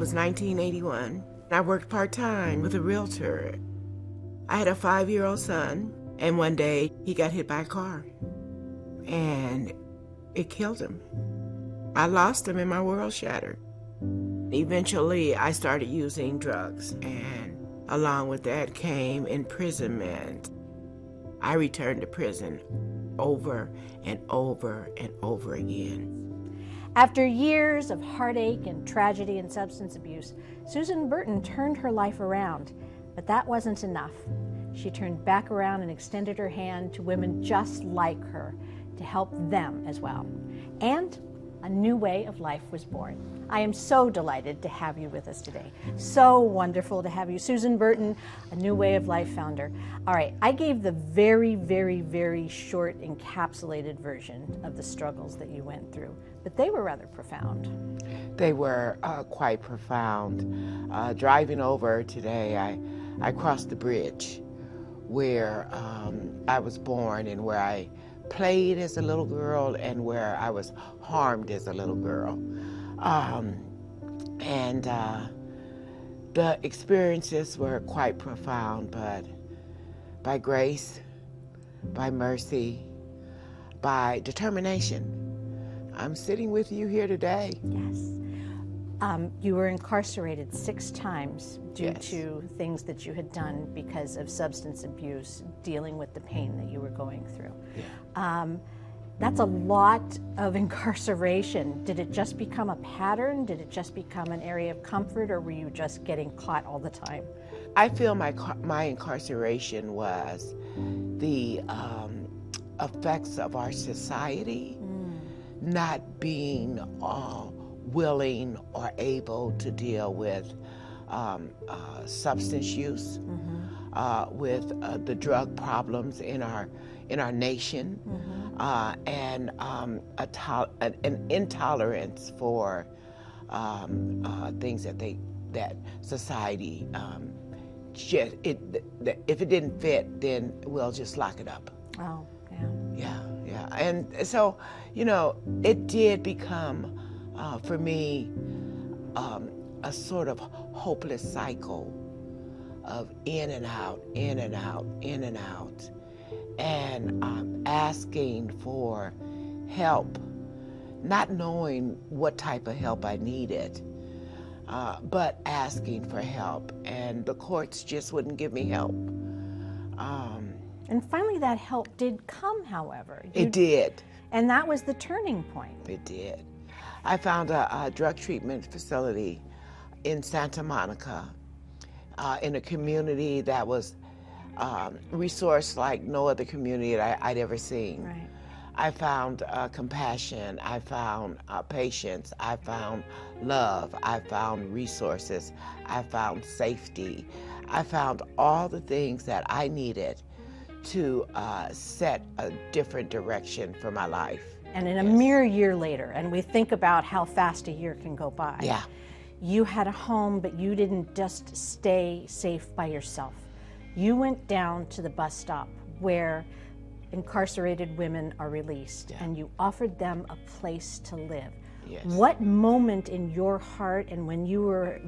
was 1981. I worked part-time with a realtor. I had a 5-year-old son, and one day he got hit by a car, and it killed him. I lost him and my world shattered. Eventually, I started using drugs, and along with that came imprisonment. I returned to prison over and over and over again. After years of heartache and tragedy and substance abuse, Susan Burton turned her life around, but that wasn't enough. She turned back around and extended her hand to women just like her to help them as well. And a new way of life was born. I am so delighted to have you with us today. So wonderful to have you. Susan Burton, a New Way of Life founder. All right, I gave the very, very, very short encapsulated version of the struggles that you went through, but they were rather profound. They were quite profound. Driving over today, I crossed the bridge where I was born and where I played as a little girl and where I was harmed as a little girl. The experiences were quite profound, but by grace, by mercy, by determination, I'm sitting with you here today. Yes. You were incarcerated 6 times due Yes. to things that you had done because of substance abuse, dealing with the pain that you were going through. Yeah. That's a lot of incarceration. Did it just become a pattern? Did it just become an area of comfort, or were you just getting caught all the time? I feel my incarceration was the effects of our society not being willing or able to deal with substance use, with the drug problems in our nation, and an intolerance for things that society if it didn't fit, then we'll just lock it up. Oh, yeah. Yeah. And so, it did become, for me, a sort of hopeless cycle of in and out, in and out, in and out, and asking for help, not knowing what type of help I needed, but asking for help, and the courts just wouldn't give me help. And finally that help did come, however. It did. And that was the turning point. It did. I found a drug treatment facility in Santa Monica, in a community that was resourced like no other community that I'd ever seen. Right. I found compassion, I found patience, I found love, I found resources, I found safety, I found all the things that I needed to set a different direction for my life. And in a mere year later, and we think about how fast a year can go by. Yeah. You had a home, but you didn't just stay safe by yourself. You went down to the bus stop where incarcerated women are released, and you offered them a place to live. Yes. What moment in your heart, and when you were,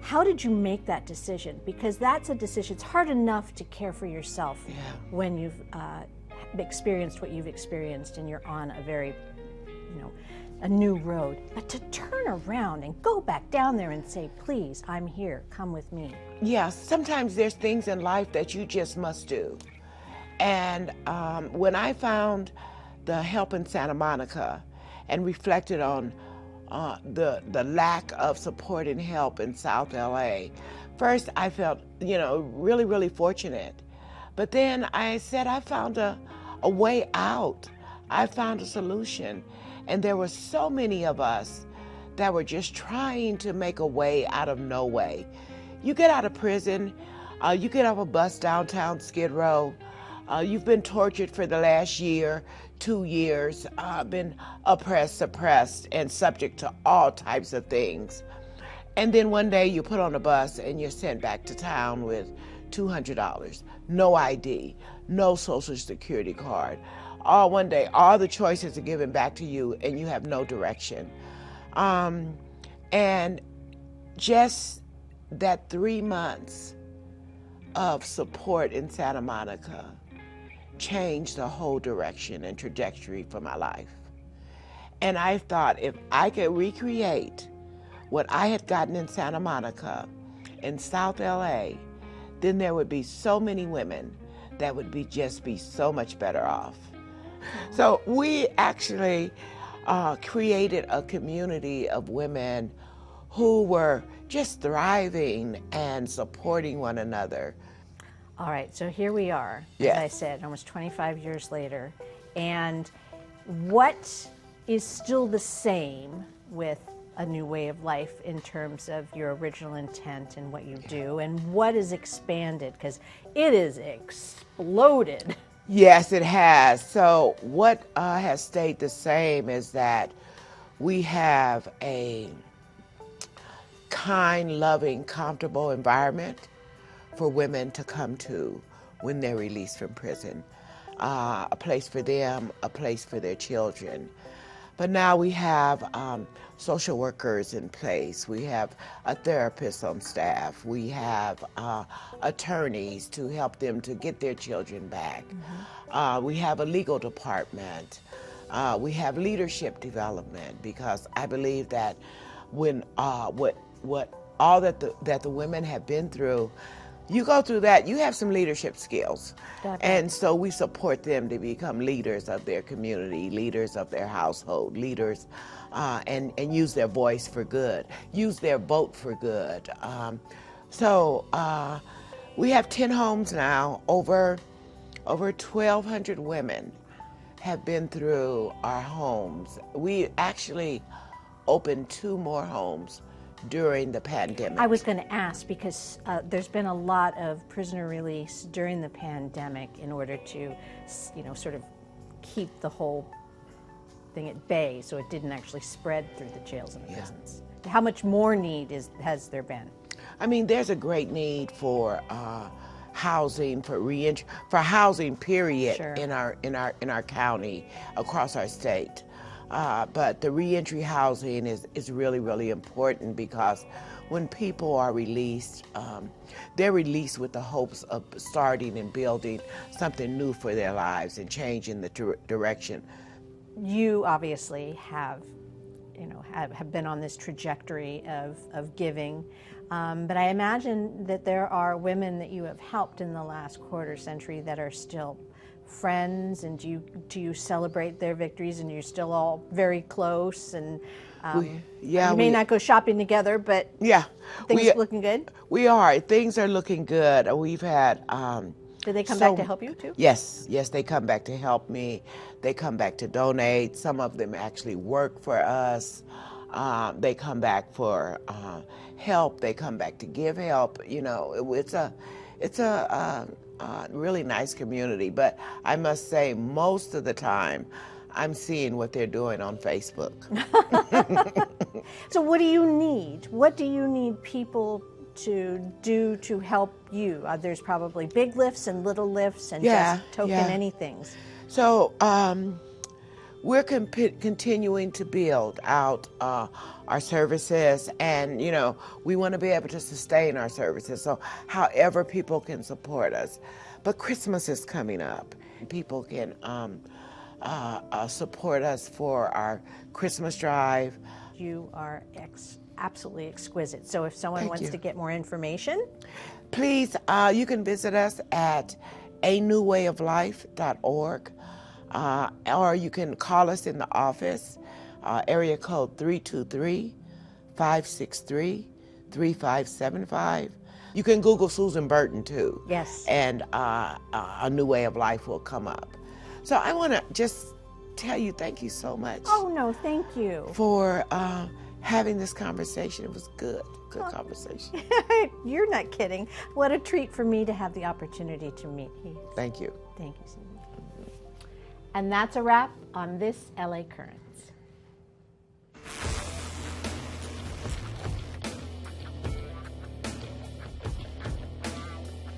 how did you make that decision? Because that's a decision. It's hard enough to care for yourself when you've experienced what you've experienced and you're on a very, a new road. But to turn around and go back down there and say, please, I'm here, come with me. Yeah, sometimes there's things in life that you just must do. And when I found the help in Santa Monica and reflected on the lack of support and help in South LA, first I felt, really, really fortunate. But then I said, I found a way out. I found a solution. And there were so many of us that were just trying to make a way out of no way. You get out of prison, you get off a bus downtown Skid Row, you've been tortured for the last year, 2 years, been oppressed, suppressed, and subject to all types of things. And then one day you put on a bus and you're sent back to town with $200, no ID, no social security card. One day, all the choices are given back to you and you have no direction. And just that 3 months of support in Santa Monica changed the whole direction and trajectory for my life. And I thought if I could recreate what I had gotten in Santa Monica, in South LA, then there would be so many women that would just be so much better off. So we actually created a community of women who were just thriving and supporting one another. All right, so here we are, Yes. as I said, almost 25 years later. And what is still the same with A New Way of Life in terms of your original intent and what you do, and what is expanded? Because it is exploded. Yes, it has. So what has stayed the same is that we have a kind, loving, comfortable environment for women to come to when they're released from prison. A place for them, a place for their children. But now we have social workers in place. We have a therapist on staff. We have attorneys to help them to get their children back. We have a legal department. We have leadership development, because I believe that when what all that the women have been through, you go through that, you have some leadership skills. Definitely. And so we support them to become leaders of their community, leaders of their household, leaders, and use their voice for good, use their vote for good. So we have 10 homes now. Over 1,200 women have been through our homes. We actually opened 2 more homes during the pandemic. I was going to ask, because there's been a lot of prisoner release during the pandemic in order to, sort of keep the whole thing at bay so it didn't actually spread through the jails and the prisons. How much more need has there been? I mean, there's a great need for housing, for reentry, for housing, period, Sure. in our county, across our state. But the reentry housing is really, really important, because when people are released, they're released with the hopes of starting and building something new for their lives and changing the direction. You obviously have been on this trajectory of giving, but I imagine that there are women that you have helped in the last quarter century that are still friends, and do you celebrate their victories, and you're still all very close, and you may not go shopping together, but things are looking good? We are. Things are looking good. We've had do they come back to help you too? Yes, they come back to help me. They come back to donate. Some of them actually work for us. They come back for help. They come back to give help. It's a really nice community. But I must say, most of the time, I'm seeing what they're doing on Facebook. So what do you need? What do you need people to do to help you? There's probably big lifts and little lifts and just token anythings. So we're continuing to build out our services, and we want to be able to sustain our services, so however people can support us. But Christmas is coming up. People can support us for our Christmas drive. You are absolutely exquisite. So if someone wants to get more information, please, you can visit us at anewwayoflife.org, or you can call us in the office, area code 323-563-3575. You can Google Susan Burton too. Yes. And A New Way of Life will come up. So I want to just tell you thank you so much. Oh no, thank you. For having this conversation. It was good conversation. You're not kidding. What a treat for me to have the opportunity to meet you. Thank you. Thank you, Susan. And that's a wrap on this LA Current.